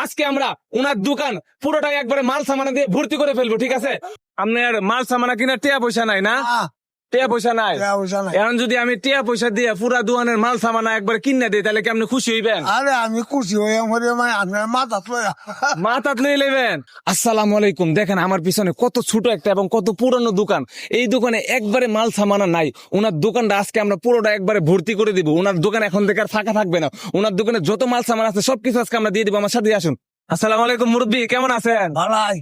আজকে আমরা উনার দোকান পুরোটাই একবারে মাল সামানা দিয়ে ভর্তি করে ফেলবো, ঠিক আছে? আপনার মাল সামানা কিনা টিয়া পয়সা নাই না? টিয়া পয়সা নাই। এখন যদি আমি টিয়া পয়সা দিয়ে পুরা দোকানের মাল সামানা একবার কিনে দিই তাহলে কি আপনি খুশি হইবেন? আরে আমি খুশি হয়ে মানে আপনার মাথাত লই লেবেন। আসসালামু আলাইকুম। দেখেন আমার পিছনে কত ছোট একটা এবং কত পুরনো দোকান। এই দোকানে একবারে মাল সামানা নাই। ওনার দোকানটা আজকে আমরা পুরোটা একবারে ভর্তি করে দিব। ওনার দোকান এখন থেকে আর ফাঁকা থাকবে না। ওনার দোকানে যত মাল সামান আছে সবকিছু আজকে আমরা দিয়ে দিব। আমার সাথে আসুন। আসসালামু আলাইকুম মুরব্বী, কেমন আছেন? ভালাই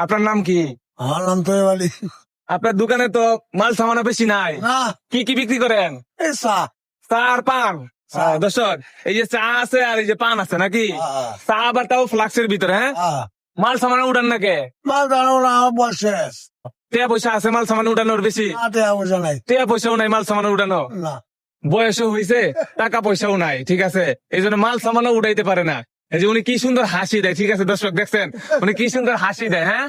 আপনার নাম কি? আমার নাম তো বলি আপনার দোকানে তো মাল সামানা বেশি নাই। না কি কি বিক্রি করেন? এই চা চা আর পান। দর্শক, এই যে চা আছে আর এই যে পান আছে নাকি? চা আবার তাও ফ্লাক্সের ভিতরে। হ্যাঁ, মাল সামানা উঠান নাকি? মাল দাঁড়ানো না বসে টিয়া পয়সা আছে মাল সামানা উঠানোর বেশি? বোঝা নাই টিয়া পয়সাও নাই মাল সামানা উঠানো। না বয়সও হয়েছে, টাকা পয়সাও নাই, ঠিক আছে? এই জন্য মাল সামানা উঠাইতে পারে না। এই যে উনি কি সুন্দর হাসি দেয়, ঠিক আছে দর্শক দেখছেন উনি কি সুন্দর হাসি দেয়। হ্যাঁ,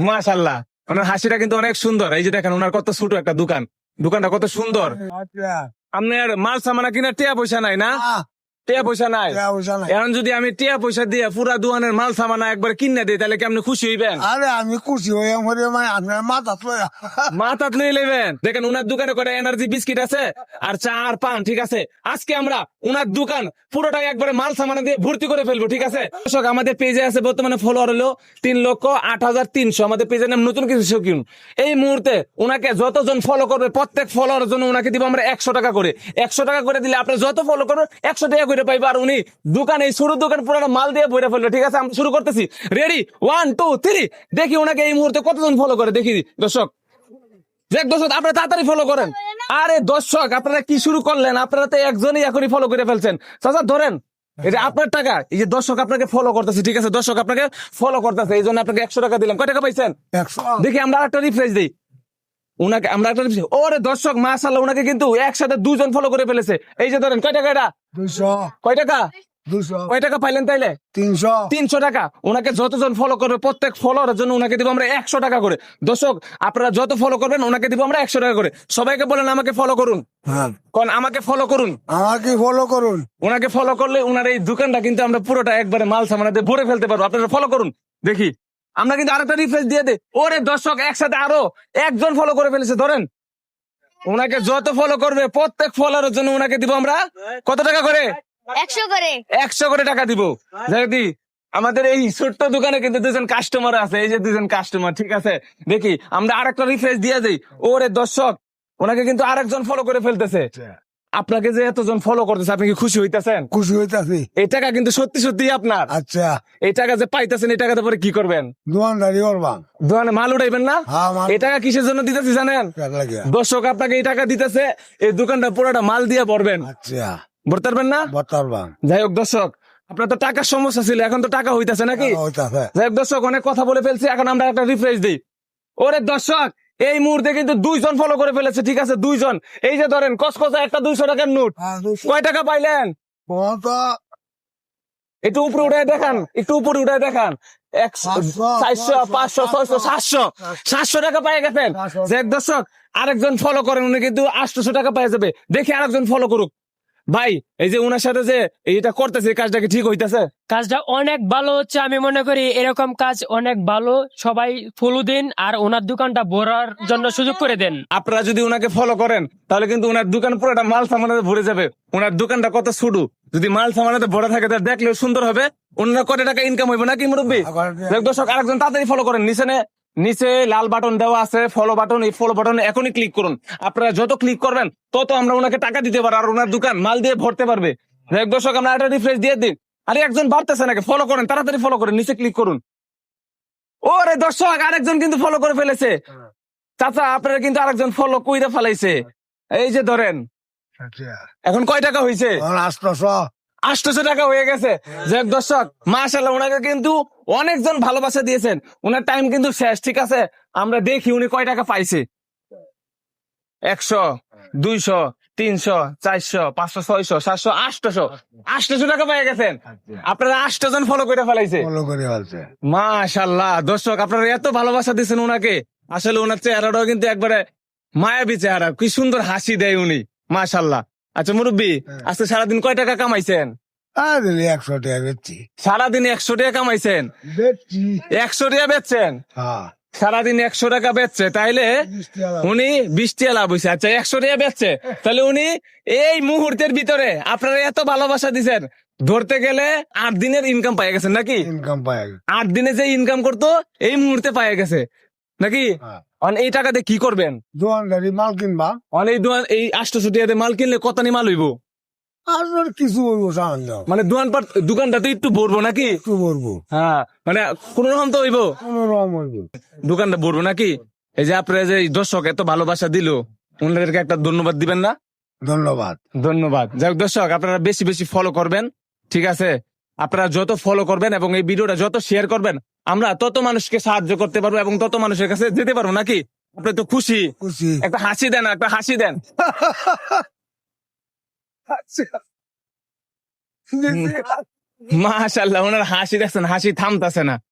মাশাল্লাহ, ওনার হাসিটা কিন্তু অনেক সুন্দর। এই যে দেখেন ওনার কত ছোট একটা দোকান, দোকানটা কত সুন্দর। আপনার মাল সামানা কিনা টিয়া পয়সা নাই না? টিয়া পয়সা নাই। বোঝা নাই এখন যদি আমি টিয়া পয়সা দিয়ে পুরা দোকানের মাল সামানা একবার কিনে দিই তাহলে কি আপনি খুশি হইবেন? আরে আমি খুশি হয়ে মানে আপনার মাথাত লই লেবেন। দেখেন উনার দোকানে করে এনার্জি বিস্কিট আছে আর চা আর পান, ঠিক আছে? আজকে আমরা উনার দোকান পুরোটাই একবারে মাল সামানা দিয়ে ভর্তি করে ফেলবো, ঠিক আছে? দর্শক, আমাদের পেজে আছে বর্তমানে ফলোয়ার হলো 3,08,300। আমাদের পেজের নাম নতুন কিছু শৌখিন। এই মুহূর্তে উনাকে যতজন ফলো করবে প্রত্যেক ফলোয়ারের জন্য উনাকে দিব আমরা 100 টাকা করে। 100 টাকা করে দিলে আপনি যত ফলো করবেন 100 টাকা করে পাইবে। আর উনি দোকান, এই শুরু দোকান পুরোটা মাল দিয়ে ভরে ফেলবে, ঠিক আছে? আমরা শুরু করতেছি। রেডি, 1 2 3। দেখি উনাকে এই মুহূর্তে কতজন ফলো করে দেখি দর্শক। দেখ দর্শক, আপনারা তাড়াতাড়ি ফলো করেন। আরে দর্শক, আপনারা কি শুরু করলেন? আপনারা তো একজনই এখনই ফলো করে ফেলছেন। চাচা ধরেন, এটা আপনার টাকা। এই যে দর্শক আপনাকে ফলো করতেছে, ঠিক আছে? দর্শক আপনাকে ফলো করতেছে, এই জন্য আপনাকে 100 টাকা দিলাম। কয় টাকা পাইছেন? 100 দেখি আমরা একটা রিফ্রেশ দিই উনাকে। আমরা একটা রিফ্রেশ। ওরে দর্শক, মাশাআল্লাহ, উনাকে কিন্তু একসাথে দুজন ফলো করে ফেলেছে। এই যে ধরেন, কয় টাকা এটা? 200 কয় টাকা? 200 কয় টাকা পাইলেন তাইলে? 300 300 টাকা। ওনাকে যতজন ফলো করবে প্রত্যেক ফলোয়ারের জন্য ওনাকে দিব আমরা 100 টাকা করে। দর্শক, আপনারা যত ফলো করবেন ওনাকে দিব আমরা 100 টাকা করে। সবাইকে বলেন আমাকে ফলো করুন। হ্যাঁ কোন আমাকে ফলো করুন। আমাকে ফলো করুন। ওনাকে ফলো করলে ওনার এই দোকানটা কিন্তু আমরা পুরোটা একবারে মাল সামানা দিয়ে ভরে ফেলতে পারবো। আপনারা ফলো করুন। দেখি আমরা কিন্তু আরেকটা রিফ্রেশ দিয়ে দেই। ওরে দর্শক, একসাথে আরো একজন ফলো করে ফেলেছে। ধরেন, ওনাকে যত ফলো করবে প্রত্যেক ফলোয়ারের জন্য ওনাকে দিব আমরা কত টাকা করে? 100 করে। 100 করে টাকা দিব। যদি আমাদের এই ছোট্ট দোকানে কিন্তু দুজন কাস্টমার আছে, এই যে দুজন কাস্টমার, ঠিক আছে? দেখি আমরা আরেকটা রিফ্রেশ দিয়ে দিই। ওরে দর্শক, ওনাকে কিন্তু আরেকজন ফলো করে ফেলতেছে। আপনাকে যে এতজন ফলো করতেছে আপনি কি খুশি হইতেছেন? খুশি হইতাছি। এই টাকা কিন্তু সত্যি সত্যি আপনার। আচ্ছা, এই টাকা যে পাইতেছেন এই টাকাতে পরে কি করবেন? দোকানদারি করবা। দোকানে মাল উঠাইবেন না? হ্যাঁ, মাল। এই টাকা কিসের জন্য দিতেছি জানেন? লাগে। দর্শক আপনাকে এই টাকা দিতেছে এই দোকানটা পুরোটা মাল দিয়ে ভরবেন। আচ্ছা, ভরতে পারবেন না? বতারবা যাই হোক দর্শক, আপনার তো টাকার সমস্যা ছিল, এখন তো টাকা হইতাছে নাকি? হইতাছে। যাই হোক দর্শক, অনেক কথা বলে ফেলছি, এখন আমরা একটা রিফ্রেশ দিই। ওরে দর্শক, এই মুহূর্তে কিন্তু 2 জন ফলো করে ফেলেছে, ঠিক আছে? 2 জন। এই যে ধরেন কসকসা একটা 200 টাকার নোট। হ্যাঁ, 200 কয় টাকা পাইলেন? কত? একটু উপরে উঠে দেখান, একটু উপরে উঠে দেখান। 400 500 600 700 টাকা পাই গেছেন। যাই হোক দর্শক, আরেকজন ফলো করেন, উনি কিন্তু 800 টাকা পাই যাবে। দেখি আরেকজন ফলো করুক। ভাই, এই যে উনার সাথে যে এইটা করতেছে, এই কাজটা কি ঠিক হইতেছে? কাজটা অনেক ভালো হচ্ছে। আমি মনে করি এরকম কাজ অনেক ভালো। সবাই ফলো দিন আর ওনার দোকানটা ভরার জন্য সুযোগ করে দেন। আপনারা যদি উনাকে ফলো করেন তাহলে কিন্তু উনার দোকান পুরোটা মাল সামানাতে ভরে যাবে। উনার দোকানটা কত ছোট, যদি মাল সামানাতে ভরা থাকে তাহলে দেখলেও সুন্দর হবে। ওনার কত টাকা ইনকাম হইবে নাকি মুরব্বী? দর্শক, আরেকজন তাড়াতাড়ি ফলো করেন। নিচে লাল বাটন দেওয়া আছে, ফলো বাটন। এই ফলো বাটনে এখনই ক্লিক করুন। আপনারা যত ক্লিক করবেন তত আমরা ওনাকে টাকা দিতে পারবো আর ওনার দোকান মাল দিয়ে ভরতে পারবে। দর্শক, আমরা একটা রিফ্রেশ দিয়ে দিন। আরে একজন বাড়তেছে নাকি? ফলো করেন, তাড়াতাড়ি ফলো করেন, নিচে ক্লিক করুন। ওরে দর্শক, আরেকজন কিন্তু ফলো করে ফেলেছে। চাচা, আপনারা কিন্তু আরেকজন ফলো কইরা ফেলাইছে। এই যে ধরেন, এখন কয় টাকা হয়েছে? 800 টাকা হয়ে গেছে। যাই হোক দর্শক, মাশাআল্লাহ, ওনাকে কিন্তু অনেকজন ভালোবাসা দিয়েছেন। ওনার টাইম কিন্তু শেষ, ঠিক আছে? আমরা দেখি উনি কয় টাকা পাইছে। 100 200 300 400 500 600 700 800 টাকা পেয়ে গেছেন। আপনারা 8 জন ফলো করে ফেলাইছে। ফলো করে ফেলছে। মাশাআল্লাহ দর্শক, আপনারা এত ভালোবাসা দিচ্ছেন ওনাকে। আসলে ওনার চেহারাটাও কিন্তু একবারে মায়াবী চেহারা, কি সুন্দর হাসি দেয় উনি, মাশাআল্লাহ। আচ্ছা মুরব্বী, আজকে সারাদিন কয় টাকা কামাইছেন? দিলে 100 টাকা বেচছি। সারাদিনে 100 টাকা কামাইছেন, বেচছি। 100 টাকা বেচছেন, হ্যাঁ। সারাদিন 100 টাকা বেচছে, তাইলে 20 টাকা লাভ। উনি 20 টাকা লাভ হয়েছে। আচ্ছা 100 টাকা বেচছে, তাহলে উনি এই মুহূর্তের ভিতরে আপনারা এত ভালোবাসা দিছেন, ধরতে গেলে 8 দিনের ইনকাম পাই গেছেন নাকি? ইনকাম পাই। 8 দিনে যে ইনকাম করতো এই মুহূর্তে পাই গেছে নাকি? হ্যাঁ। এই টাকা দিয়ে কি করবেন? দোকানদারি মাল কিনবা। এই 800 টাকা দিয়ে মাল কিনলে কতনি মাল হইব? আর ওর কিছু হইব সামান দাও। মানে দোকানটা তো একটু ভরবো নাকি? একটু বলবো। হ্যাঁ, মানে কোন রকম তো হইব, কোনো রকম হইব। দোকানটা ভরবো নাকি? এই যে আপনারা যে এই দর্শক এত ভালোবাসা দিল, ওনাদেরকে একটা ধন্যবাদ দিবেন না? ধন্যবাদ। ধন্যবাদ। যাই হোক দর্শক, আপনারা বেশি বেশি ফলো করবেন, ঠিক আছে? আপনারা যত ফলো করবেন এবং এই ভিডিওটা যত শেয়ার করবেন, আমরা তত মানুষকে সাহায্য করতে পারবো এবং তত মানুষের কাছে যেতে পারবো নাকি? আপনি তো খুশি? খুশি। একটা হাসি দেন, একটা হাসি দেন। মাশাআল্লাহ, ওনার হাসি দেখছেন, হাসি থামতাছে না।